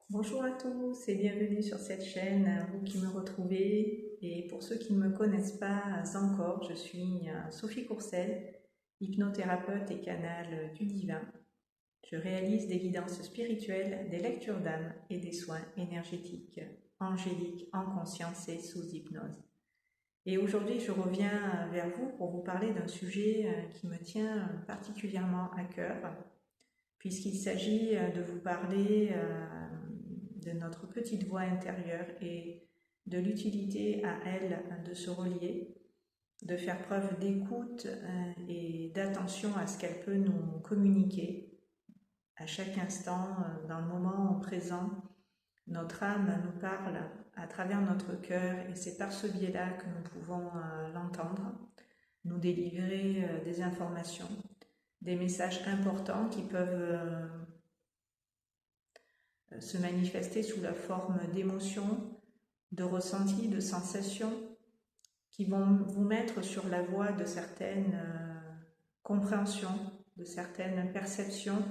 Bonjour à tous et bienvenue sur cette chaîne, vous qui me retrouvez. Et pour ceux qui ne me connaissent pas encore, je suis Sophie Courcel, hypnothérapeute et canal du divin. Je réalise des guidances spirituelles, des lectures d'âme et des soins énergétiques, angéliques, en conscience et sous hypnose. Et aujourd'hui, je reviens vers vous pour vous parler d'un sujet qui me tient particulièrement à cœur, puisqu'il s'agit de vous parler de notre petite voix intérieure et de l'utilité à elle de se relier, de faire preuve d'écoute et d'attention à ce qu'elle peut nous communiquer à chaque instant, dans le moment présent. Notre âme nous parle à travers notre cœur et c'est par ce biais-là que nous pouvons l'entendre, nous délivrer des informations, des messages importants qui peuvent se manifester sous la forme d'émotions, de ressentis, de sensations qui vont vous mettre sur la voie de certaines compréhensions, de certaines perceptions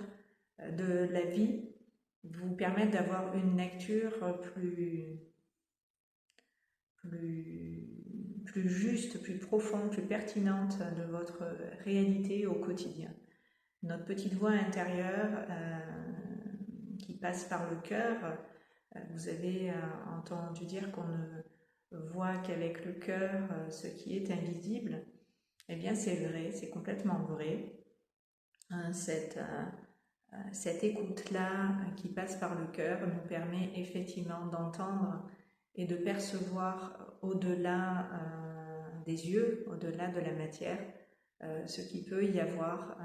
de la vie, vous permettre d'avoir une lecture plus juste, plus profonde, plus pertinente de votre réalité au quotidien. Notre petite voix intérieure qui passe par le cœur, vous avez entendu dire qu'on ne voit qu'avec le cœur ce qui est invisible. Eh bien c'est vrai, c'est complètement vrai. Cette écoute-là qui passe par le cœur nous permet effectivement d'entendre et de percevoir au-delà des yeux, au-delà de la matière, ce qu'il peut y avoir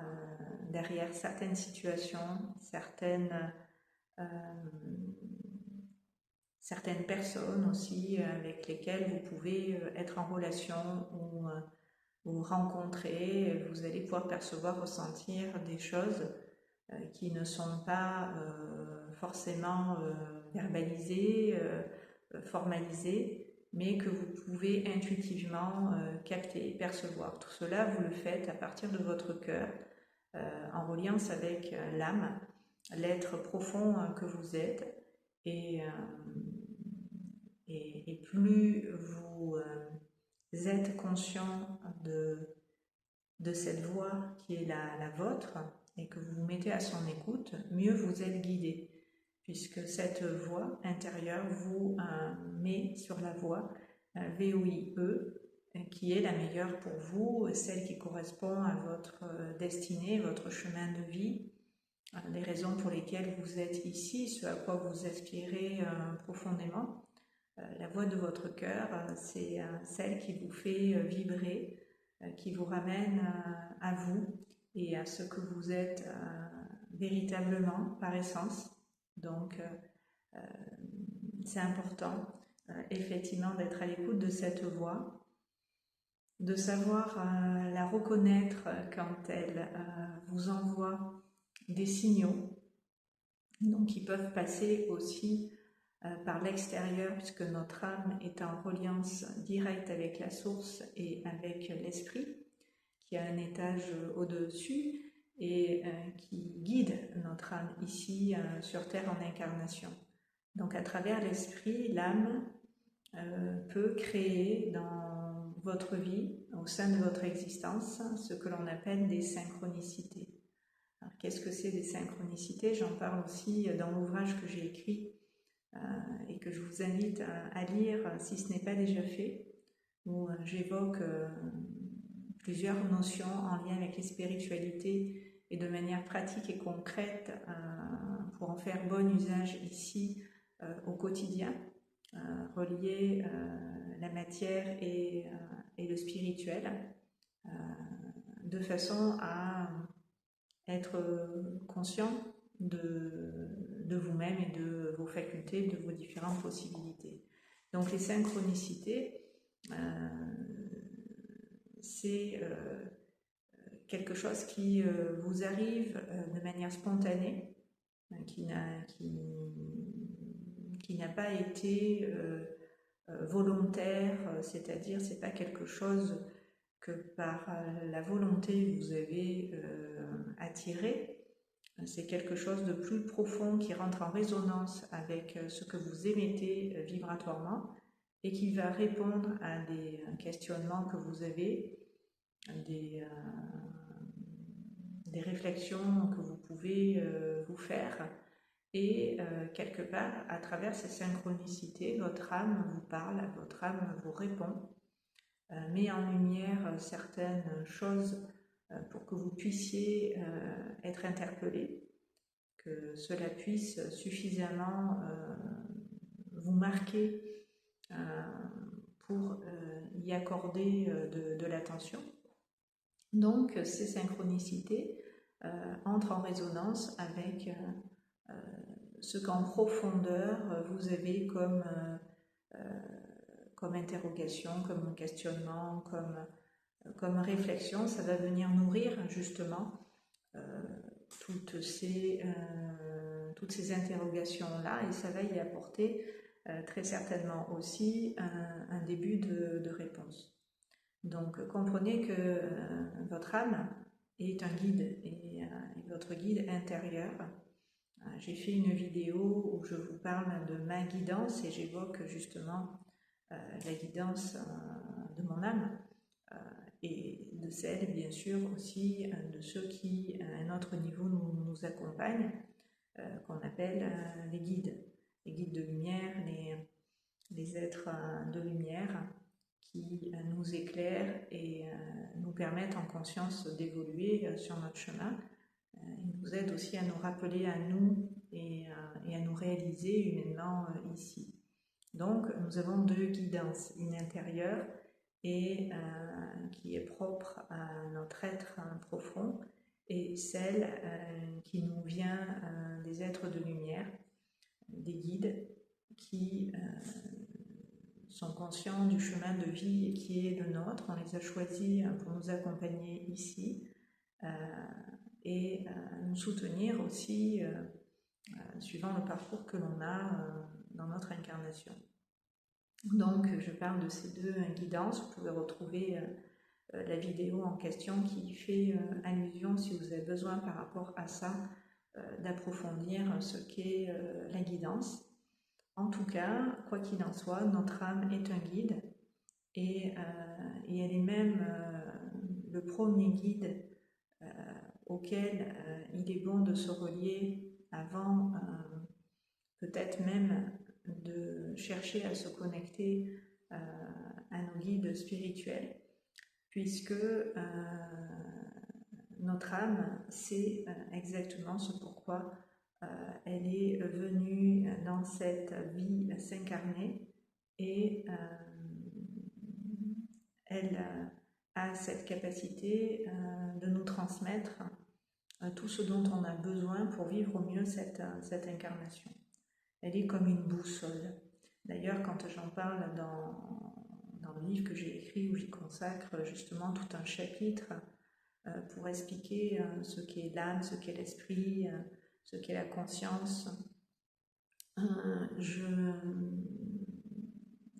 derrière certaines situations, certaines personnes aussi avec lesquelles vous pouvez être en relation ou vous rencontrer. Vous allez pouvoir percevoir, ressentir des choses qui ne sont pas forcément verbalisées, formalisées, mais que vous pouvez intuitivement capter, percevoir. Tout cela, vous le faites à partir de votre cœur, en reliance avec l'âme, l'être profond que vous êtes. Et plus vous êtes conscient de cette voix qui est la vôtre et que vous vous mettez à son écoute, mieux vous êtes guidé, puisque cette voix intérieure vous met sur la voie VOIE, qui est la meilleure pour vous, celle qui correspond à votre destinée, votre chemin de vie, les raisons pour lesquelles vous êtes ici, ce à quoi vous aspirez profondément. La voix de votre cœur, c'est celle qui vous fait vibrer, qui vous ramène à vous et à ce que vous êtes véritablement par essence. Donc, c'est important effectivement d'être à l'écoute de cette voix, de savoir la reconnaître quand elle vous envoie des signaux, donc qui peuvent passer aussi par l'extérieur, puisque notre âme est en reliance directe avec la source et avec l'esprit, qui a un étage au-dessus et qui guide notre âme ici sur Terre en incarnation. Donc à travers l'esprit, l'âme peut créer dans votre vie, au sein de votre existence, ce que l'on appelle des synchronicités. Alors, qu'est-ce que c'est des synchronicités? J'en parle aussi dans l'ouvrage que j'ai écrit et que je vous invite à lire si ce n'est pas déjà fait, où j'évoque plusieurs notions en lien avec les spiritualités et de manière pratique et concrète pour en faire bon usage ici au quotidien, relier la matière et le spirituel de façon à être conscient de vous-même et de vos facultés, de vos différentes possibilités. Donc les synchronicités, c'est quelque chose qui vous arrive de manière spontanée, qui n'a pas été volontaire, c'est-à-dire c'est pas quelque chose que par la volonté vous avez attiré, c'est quelque chose de plus profond qui rentre en résonance avec ce que vous émettez vibratoirement et qui va répondre à des questionnements que vous avez, des réflexions que vous pouvez vous faire. Et quelque part, à travers ces synchronicités, votre âme vous parle, votre âme vous répond, met en lumière certaines choses pour que vous puissiez être interpellé, que cela puisse suffisamment vous marquer pour y accorder de l'attention. Donc ces synchronicités entrent en résonance avec ce qu'en profondeur vous avez comme interrogation, comme questionnement, comme réflexion. Ça va venir nourrir justement toutes ces interrogations-là, et ça va y apporter très certainement aussi un début de réponse. Donc comprenez que votre âme est un guide, et votre guide intérieur. J'ai fait une vidéo où je vous parle de ma guidance et j'évoque justement la guidance de mon âme et de celle, bien sûr, aussi de ceux qui, à un autre niveau, nous accompagnent, qu'on appelle les guides de lumière, les êtres de lumière qui nous éclairent et nous permettent en conscience d'évoluer sur notre chemin. Ils nous aident aussi à nous rappeler à nous et à nous réaliser humainement ici. Donc, nous avons deux guidances, une intérieure et qui est propre à notre être profond, et celle qui nous vient des êtres de lumière, des guides qui sont conscients du chemin de vie qui est le nôtre. On les a choisis pour nous accompagner ici et nous soutenir aussi suivant le parcours que l'on a dans notre incarnation. Donc je parle de ces deux guidances. Vous pouvez retrouver la vidéo en question qui fait allusion, si vous avez besoin par rapport à ça, d'approfondir ce qu'est la guidance. En tout cas, quoi qu'il en soit, notre âme est un guide et elle est même le premier guide auquel il est bon de se relier avant peut-être même de chercher à se connecter à nos guides spirituels, puisque notre âme sait exactement ce pourquoi elle est venue dans cette vie s'incarner, et elle a cette capacité de nous transmettre tout ce dont on a besoin pour vivre au mieux cette incarnation. Elle est comme une boussole. D'ailleurs, quand j'en parle dans le livre que j'ai écrit, où j'y consacre justement tout un chapitre pour expliquer ce qu'est l'âme, ce qu'est l'esprit, ce qu'est la conscience,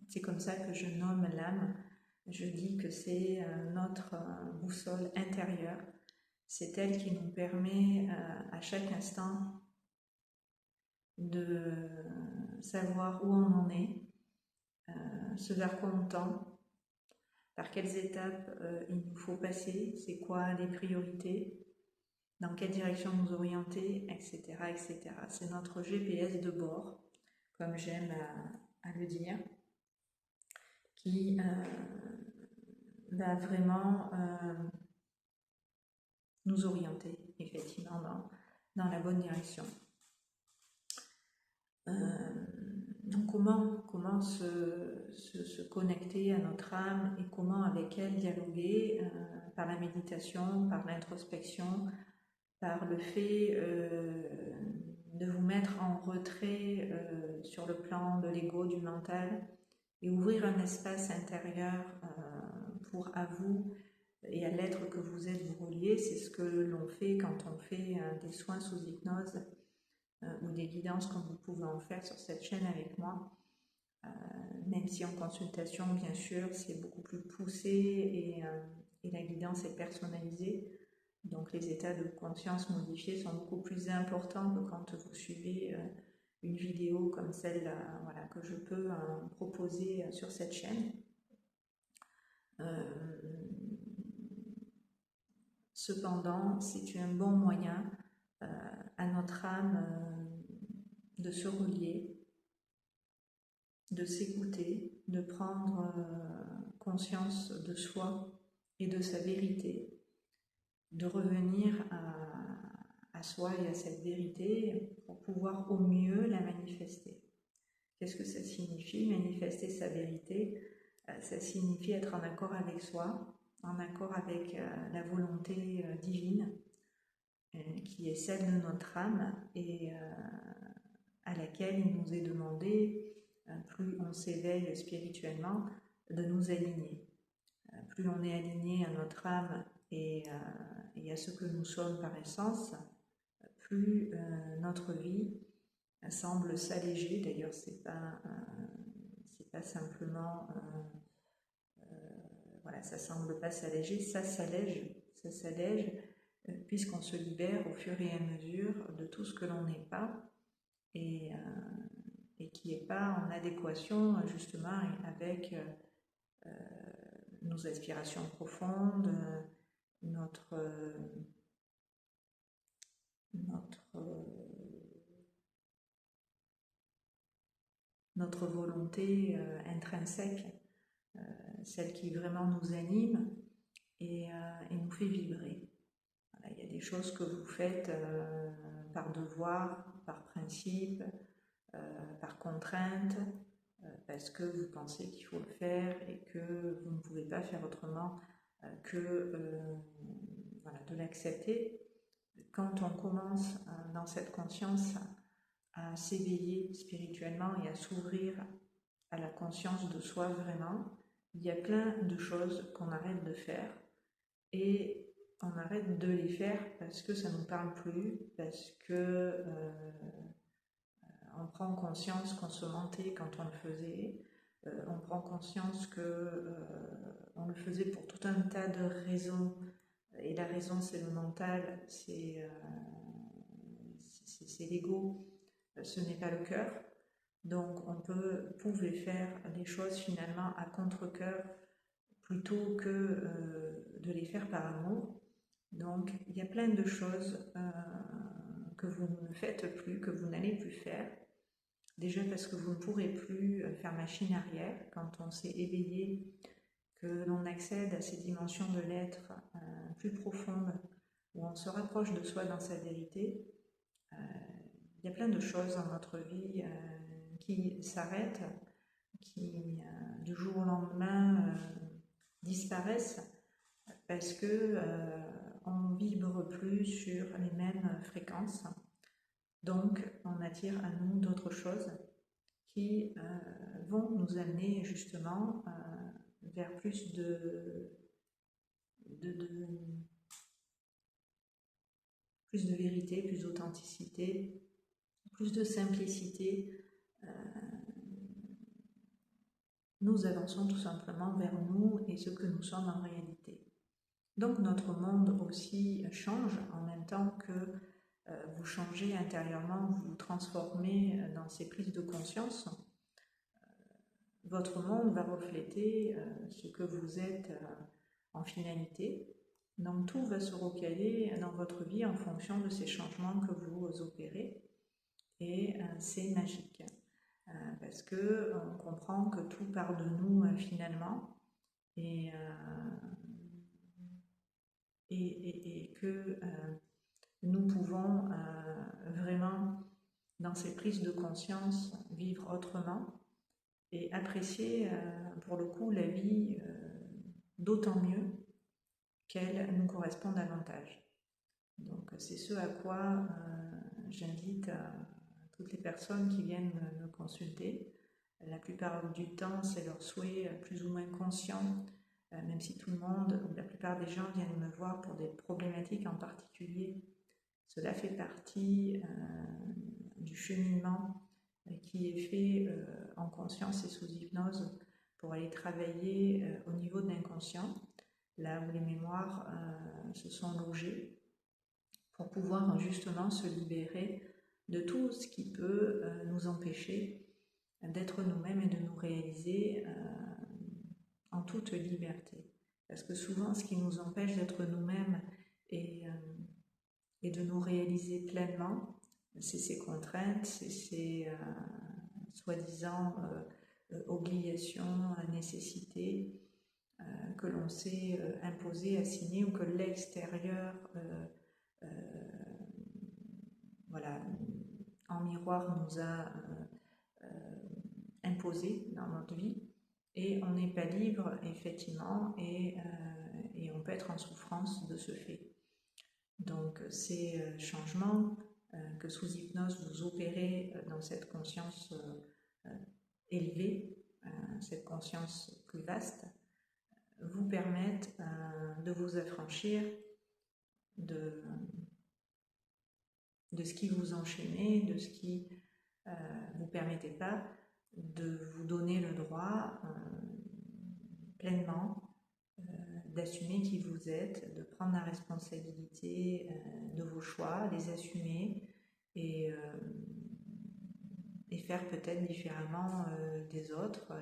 c'est comme ça que je nomme l'âme. Je dis que c'est notre boussole intérieure. C'est elle qui nous permet à chaque instant de savoir où on en est, ce vers quoi on tend, par quelles étapes il nous faut passer, c'est quoi les priorités, dans quelle direction nous orienter, etc. etc. C'est notre GPS de bord, comme j'aime à le dire, qui va vraiment nous orienter effectivement dans la bonne direction. Donc comment se connecter à notre âme et comment avec elle dialoguer par la méditation, par l'introspection, par le fait de vous mettre en retrait sur le plan de l'ego, du mental, et ouvrir un espace intérieur pour à vous et à l'être que vous êtes vous relier. C'est ce que l'on fait quand on fait des soins sous hypnose ou des guidances comme vous pouvez en faire sur cette chaîne avec moi, même si en consultation bien sûr c'est beaucoup plus poussé et la guidance est personnalisée. Donc les états de conscience modifiés sont beaucoup plus importants que quand vous suivez une vidéo comme celle voilà, que je peux proposer sur cette chaîne. Cependant, c'est un bon moyen à notre âme de se relier, de s'écouter, de prendre conscience de soi et de sa vérité, de revenir à soi et à cette vérité pour pouvoir au mieux la manifester. Qu'est-ce que ça signifie, manifester sa vérité? Ça signifie être en accord avec soi, en accord avec la volonté divine qui est celle de notre âme et à laquelle il nous est demandé, plus on s'éveille spirituellement, de nous aligner. Plus on est aligné à notre âme et à ce que nous sommes par essence, plus notre vie semble s'alléger. D'ailleurs, c'est pas simplement voilà, ça semble pas s'alléger, ça s'allège, puisqu'on se libère au fur et à mesure de tout ce que l'on n'est pas et qui n'est pas en adéquation justement avec nos aspirations profondes, notre volonté intrinsèque, celle qui vraiment nous anime et nous fait vibrer. Voilà, il y a des choses que vous faites par devoir, par principe, par contrainte, parce que vous pensez qu'il faut le faire et que vous ne pouvez pas faire autrement que voilà, de l'accepter. Quand on commence dans cette conscience à s'éveiller spirituellement et à s'ouvrir à la conscience de soi vraiment, il y a plein de choses qu'on arrête de faire et on arrête de les faire parce que ça ne nous parle plus, parce que on prend conscience qu'on se mentait quand on le faisait, on prend conscience que on le faisait pour tout un tas de raisons, et la raison c'est le mental, c'est l'ego, ce n'est pas le cœur. Donc on pouvait faire les choses finalement à contre-cœur plutôt que de les faire par amour. Donc il y a plein de choses que vous ne faites plus, que vous n'allez plus faire. Déjà parce que vous ne pourrez plus faire machine arrière quand on s'est éveillé, que l'on accède à ces dimensions de l'être plus profondes, où on se rapproche de soi dans sa vérité. Il y a plein de choses dans notre vie qui s'arrêtent, qui du jour au lendemain disparaissent parce que on vibre plus sur les mêmes fréquences. Donc, on attire à nous d'autres choses qui vont nous amener justement vers plus plus de vérité, plus d'authenticité, plus de simplicité. Nous avançons tout simplement vers nous et ce que nous sommes en réalité. Donc notre monde aussi change en même temps que vous changez intérieurement, vous vous transformez dans ces prises de conscience. Votre monde va refléter ce que vous êtes en finalité. Donc tout va se recaler dans votre vie en fonction de ces changements que vous opérez. Et c'est magique. Parce qu'on comprend que tout part de nous finalement. Et que nous pouvons vraiment, dans ces prises de conscience, vivre autrement et apprécier pour le coup la vie d'autant mieux qu'elle nous correspond davantage. Donc c'est ce à quoi j'invite toutes les personnes qui viennent me consulter. La plupart du temps, c'est leur souhait plus ou moins conscient, même si tout le monde, ou la plupart des gens viennent me voir pour des problématiques en particulier. Cela fait partie du cheminement qui est fait en conscience et sous hypnose pour aller travailler au niveau de l'inconscient, là où les mémoires se sont logées. pour pouvoir justement se libérer de tout ce qui peut nous empêcher d'être nous-mêmes et de nous réaliser en toute liberté. Parce que souvent, ce qui nous empêche d'être nous-mêmes et de nous réaliser pleinement, c'est ces contraintes, c'est ces soi-disant obligations, nécessités que l'on s'est imposé, assigné, ou que l'extérieur voilà, en miroir nous a imposé dans notre vie, et on n'est pas libre effectivement, et on peut être en souffrance de ce fait. Donc ces changements que sous hypnose vous opérez dans cette conscience élevée, cette conscience plus vaste, vous permettent de vous affranchir de ce qui vous enchaînait, de ce qui ne vous permettait pas de vous donner le droit pleinement d'assumer qui vous êtes, de prendre la responsabilité de vos choix, les assumer et faire peut-être différemment des autres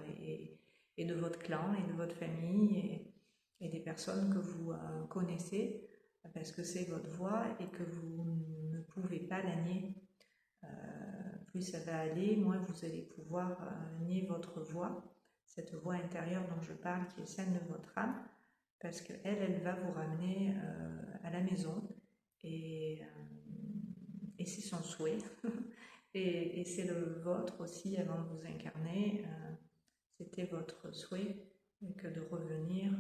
et de votre clan et de votre famille et des personnes que vous connaissez, parce que c'est votre voix et que vous ne pouvez pas la nier. Plus ça va aller, moins vous allez pouvoir nier votre voix, cette voix intérieure dont je parle, qui est celle de votre âme, parce qu'elle, elle va vous ramener à la maison, et c'est son souhait, et c'est le vôtre aussi avant de vous incarner. C'était votre souhait que de revenir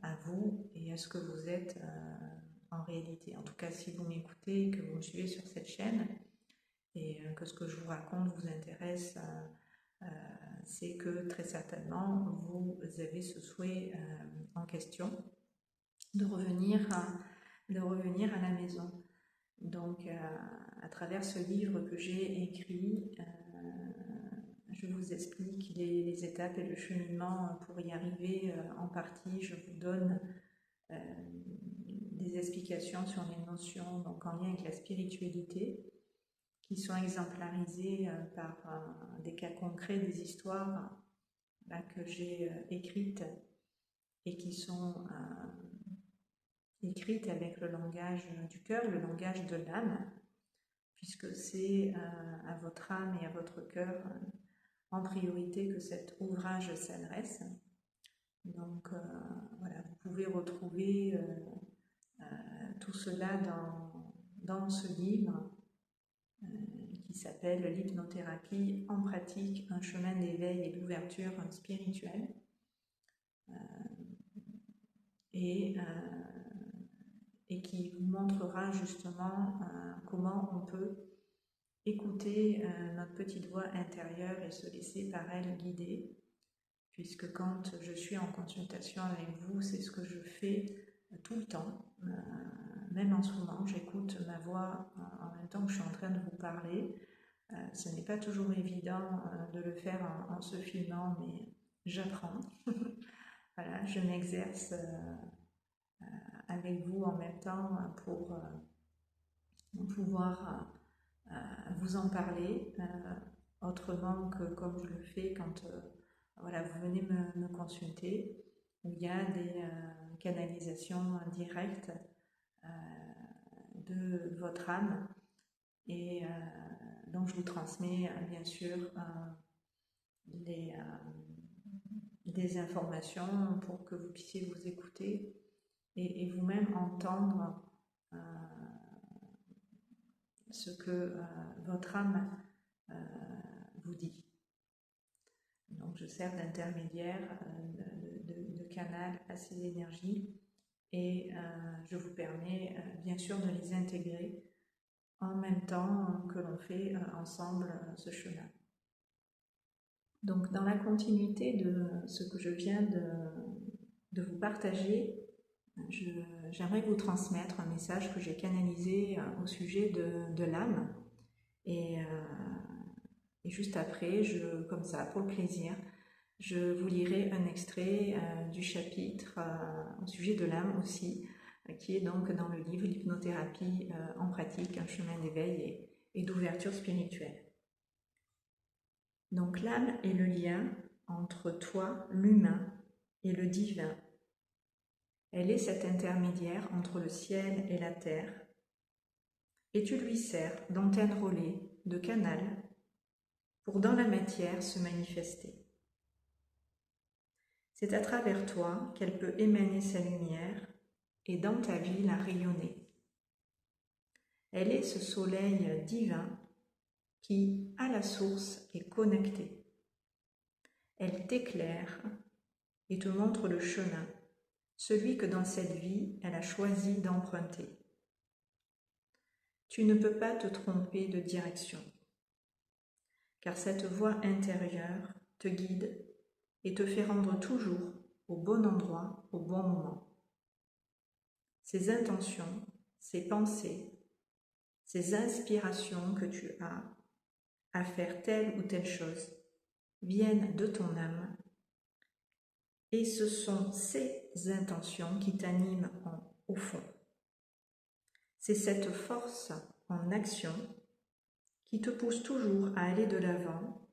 à vous et à ce que vous êtes en réalité. En tout cas, si vous m'écoutez, que vous me suivez sur cette chaîne, et que ce que je vous raconte vous intéresse, c'est que très certainement vous avez ce souhait en question de revenir à la maison. Donc à travers ce livre que j'ai écrit, je vous explique les étapes et le cheminement pour y arriver en partie. Je vous donne des explications sur les notions donc en lien avec la spiritualité, qui sont exemplarisées par des cas concrets, des histoires que j'ai écrites et qui sont écrites avec le langage du cœur, le langage de l'âme, puisque c'est à votre âme et à votre cœur en priorité que cet ouvrage s'adresse. Donc voilà, vous pouvez retrouver tout cela dans ce livre qui s'appelle « L'hypnothérapie en pratique, un chemin d'éveil et d'ouverture spirituelle ». Et qui vous montrera justement comment on peut écouter notre petite voix intérieure et se laisser par elle guider, puisque quand je suis en consultation avec vous, c'est ce que je fais tout le temps. Même en ce moment, j'écoute ma voix en même temps que je suis en train de vous parler. Ce n'est pas toujours évident de le faire en se filmant, mais j'apprends. Voilà, je m'exerce avec vous en même temps pour pouvoir vous en parler autrement que comme je le fais quand voilà, vous venez me consulter, où il y a des canalisations directes de votre âme, et donc je vous transmets bien sûr des informations pour que vous puissiez vous écouter et vous-même entendre ce que votre âme vous dit. Donc je sers d'intermédiaire, de canal à ces énergies, et je vous permets bien sûr de les intégrer en même temps que l'on fait ensemble ce chemin. Donc dans la continuité de ce que je viens de vous partager, j'aimerais vous transmettre un message que j'ai canalisé au sujet de l'âme, et juste après, comme ça, pour le plaisir, je vous lirai un extrait du chapitre au sujet de l'âme aussi, qui est donc dans le livre L'hypnothérapie en pratique, un chemin d'éveil et d'ouverture spirituelle. Donc l'âme est le lien entre toi, l'humain, et le divin. Elle est cet intermédiaire entre le ciel et la terre, et tu lui sers d'antenne relais, de canal, pour dans la matière se manifester. C'est à travers toi qu'elle peut émaner sa lumière et dans ta vie la rayonner. Elle est ce soleil divin qui, à la source, est connecté. Elle t'éclaire et te montre le chemin, celui que dans cette vie, elle a choisi d'emprunter. Tu ne peux pas te tromper de direction, car cette voix intérieure te guide et te fait rendre toujours au bon endroit, au bon moment. Ces intentions, ces pensées, ces inspirations que tu as à faire telle ou telle chose viennent de ton âme et ce sont ces intentions qui t'animent au fond. C'est cette force en action qui te pousse toujours à aller de l'avant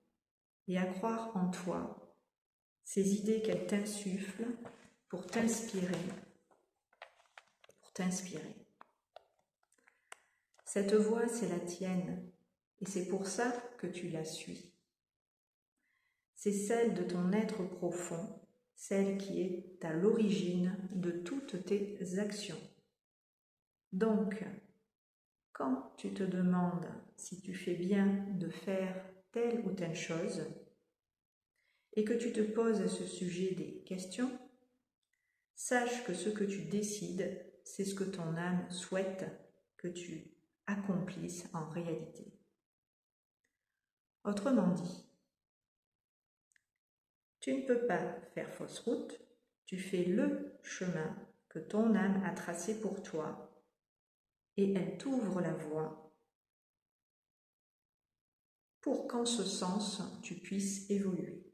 et à croire en toi, ces idées qu'elle t'insuffle pour t'inspirer. Cette voix, c'est la tienne et c'est pour ça que tu la suis. C'est celle de ton être profond, celle qui est à l'origine de toutes tes actions. Donc, quand tu te demandes si tu fais bien de faire telle ou telle chose et que tu te poses à ce sujet des questions, sache que ce que tu décides, c'est ce que ton âme souhaite que tu accomplisses en réalité. Autrement dit, tu ne peux pas faire fausse route, tu fais le chemin que ton âme a tracé pour toi et elle t'ouvre la voie pour qu'en ce sens, tu puisses évoluer.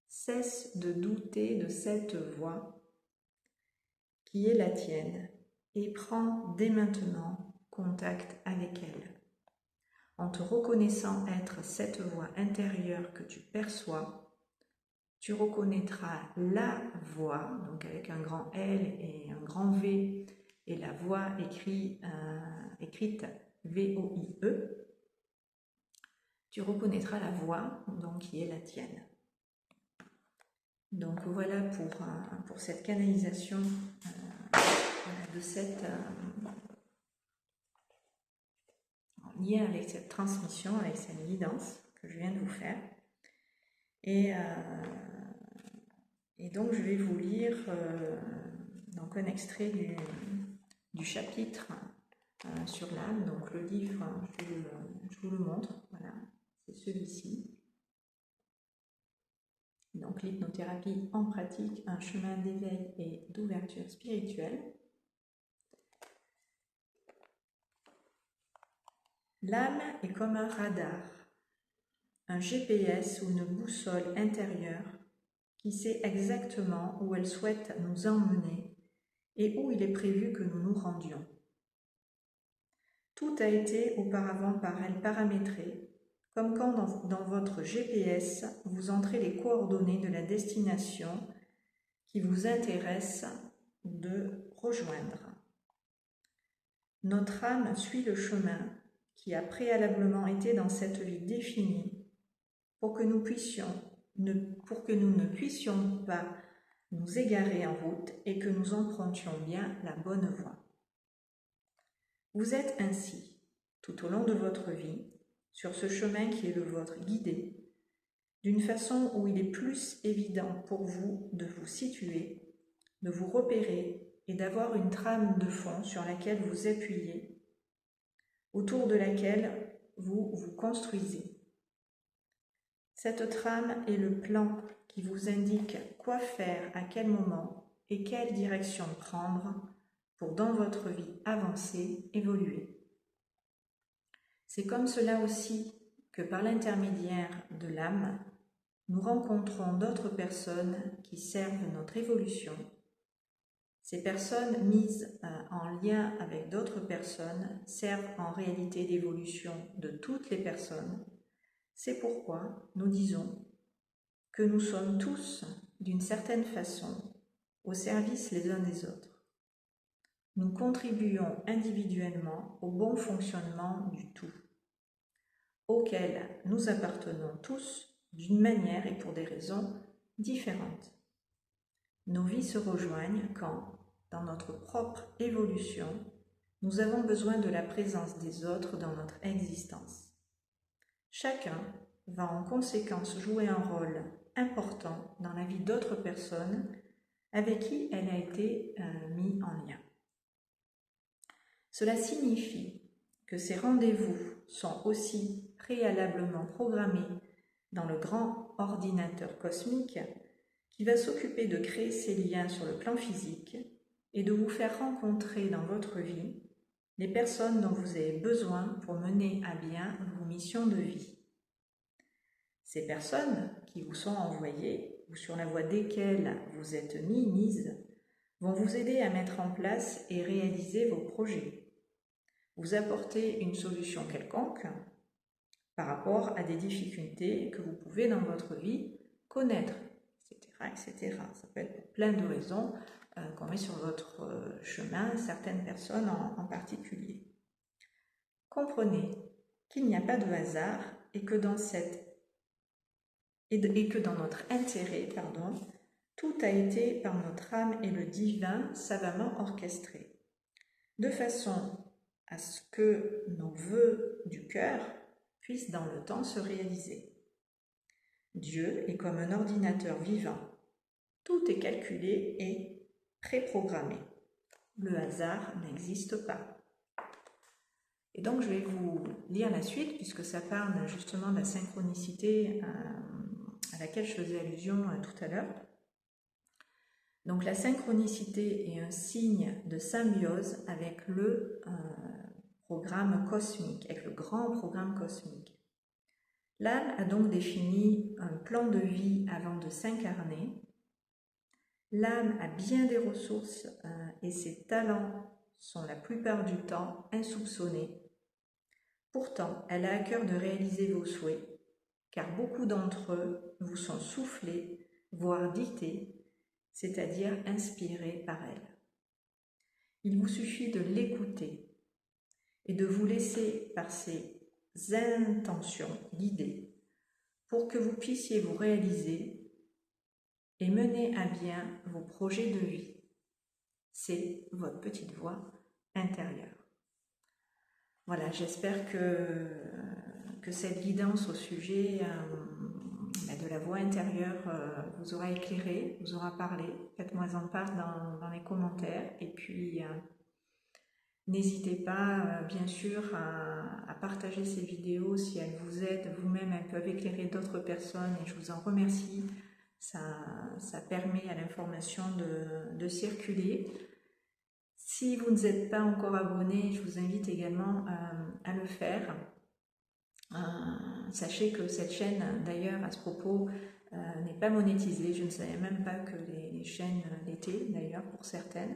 Cesse de douter de cette voie qui est la tienne et prends dès maintenant contact avec elle. En te reconnaissant être cette voix intérieure que tu perçois, tu reconnaîtras la voix, donc avec un grand L et un grand V, et la voix écrite V-O-I-E. Tu reconnaîtras la voix donc, qui est la tienne. Donc voilà pour cette canalisation de cette en lien avec cette transmission, avec cette guidance que je viens de vous faire. Et donc je vais vous lire donc un extrait du chapitre sur l'âme. Donc le livre, je vous le montre, voilà, c'est celui-ci. Donc l'hypnothérapie en pratique, un chemin d'éveil et d'ouverture spirituelle. L'âme est comme un radar, un GPS ou une boussole intérieure qui sait exactement où elle souhaite nous emmener et où il est prévu que nous nous rendions. Tout a été auparavant par elle paramétré, comme quand dans votre GPS, vous entrez les coordonnées de la destination qui vous intéresse de rejoindre. Notre âme suit le chemin qui a préalablement été dans cette vie définie pour que nous ne puissions pas nous égarer en route et que nous empruntions bien la bonne voie. Vous êtes ainsi, tout au long de votre vie, sur ce chemin qui est le vôtre guidé, d'une façon où il est plus évident pour vous de vous situer, de vous repérer et d'avoir une trame de fond sur laquelle vous appuyez, autour de laquelle vous vous construisez. Cette trame est le plan qui vous indique quoi faire à quel moment et quelle direction prendre pour dans votre vie avancer, évoluer. C'est comme cela aussi que par l'intermédiaire de l'âme, nous rencontrons d'autres personnes qui servent notre évolution Ces personnes mises en lien avec d'autres personnes servent en réalité d'évolution de toutes les personnes. C'est pourquoi nous disons que nous sommes tous, d'une certaine façon, au service les uns des autres. Nous contribuons individuellement au bon fonctionnement du tout, auquel nous appartenons tous d'une manière et pour des raisons différentes. Nos vies se rejoignent quand, dans notre propre évolution, nous avons besoin de la présence des autres dans notre existence. Chacun va en conséquence jouer un rôle important dans la vie d'autres personnes avec qui elle a été mise en lien. Cela signifie que ces rendez-vous sont aussi préalablement programmés dans le grand ordinateur cosmique qui va s'occuper de créer ces liens sur le plan physique et de vous faire rencontrer dans votre vie les personnes dont vous avez besoin pour mener à bien vos missions de vie. Ces personnes qui vous sont envoyées ou sur la voie desquelles vous êtes mises vont vous aider à mettre en place et réaliser vos projets, vous apporter une solution quelconque par rapport à des difficultés que vous pouvez dans votre vie connaître, etc. Ça peut être pour plein de raisons qu'on met sur votre chemin, certaines personnes en particulier. Comprenez qu'il n'y a pas de hasard et que dans notre intérêt, tout a été par notre âme et le divin savamment orchestré, de façon à ce que nos vœux du cœur puissent dans le temps se réaliser. Dieu est comme un ordinateur vivant. Tout est calculé et préprogrammé. Le hasard n'existe pas. Et donc je vais vous lire la suite puisque ça parle justement de la synchronicité à laquelle je faisais allusion tout à l'heure. Donc la synchronicité est un signe de symbiose avec le programme cosmique, avec le grand programme cosmique. L'âme a donc défini un plan de vie avant de s'incarner. L'âme a bien des ressources et ses talents sont la plupart du temps insoupçonnés. Pourtant, elle a à cœur de réaliser vos souhaits, car beaucoup d'entre eux vous sont soufflés, voire dictés, c'est-à-dire inspirés par elle. Il vous suffit de l'écouter et de vous laisser par ses intentions guidées pour que vous puissiez vous réaliser et mener à bien vos projets de vie. C'est votre petite voix intérieure. Voilà, j'espère que cette guidance au sujet de la voix intérieure vous aura éclairé, vous aura parlé. Faites-moi en part dans les commentaires et puis n'hésitez pas bien sûr à partager ces vidéos si elles vous aident vous-même, elles peuvent éclairer d'autres personnes et je vous en remercie. Ça permet à l'information de circuler. Si vous ne êtes pas encore abonné, je vous invite également à le faire. Sachez que cette chaîne, d'ailleurs, à ce propos, n'est pas monétisée. Je ne savais même pas que les chaînes l'étaient, d'ailleurs, pour certaines.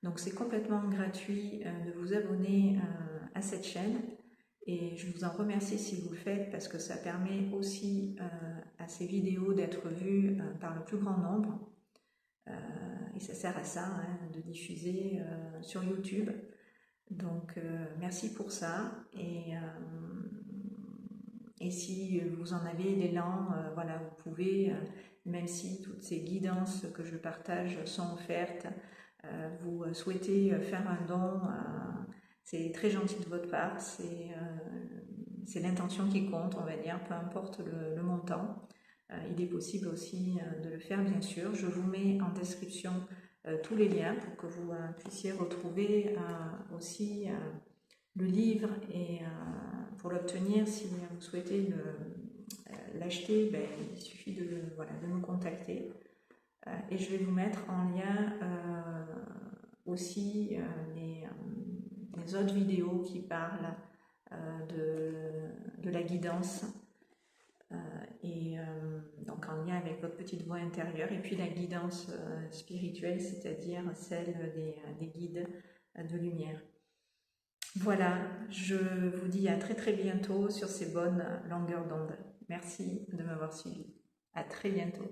Donc c'est complètement gratuit de vous abonner à cette chaîne. Et je vous en remercie si vous le faites parce que ça permet aussi à ces vidéos d'être vues par le plus grand nombre. Et ça sert à ça, de diffuser sur YouTube. Donc merci pour ça. Et si vous en avez l'élan, voilà, vous pouvez, même si toutes ces guidances que je partage sont offertes, vous souhaitez faire un don, c'est très gentil de votre part, c'est l'intention qui compte, on va dire, peu importe le montant. Il est possible aussi de le faire, bien sûr. Je vous mets en description tous les liens pour que vous puissiez retrouver aussi le livre et pour l'obtenir, si vous souhaitez l'acheter, il suffit de me contacter. Et je vais vous mettre en lien aussi les autres vidéos qui parlent de la guidance et donc en lien avec votre petite voix intérieure, et puis la guidance spirituelle, c'est-à-dire celle des guides de lumière. Voilà, je vous dis à très très bientôt sur ces bonnes longueurs d'onde. Merci de m'avoir suivi. À très bientôt.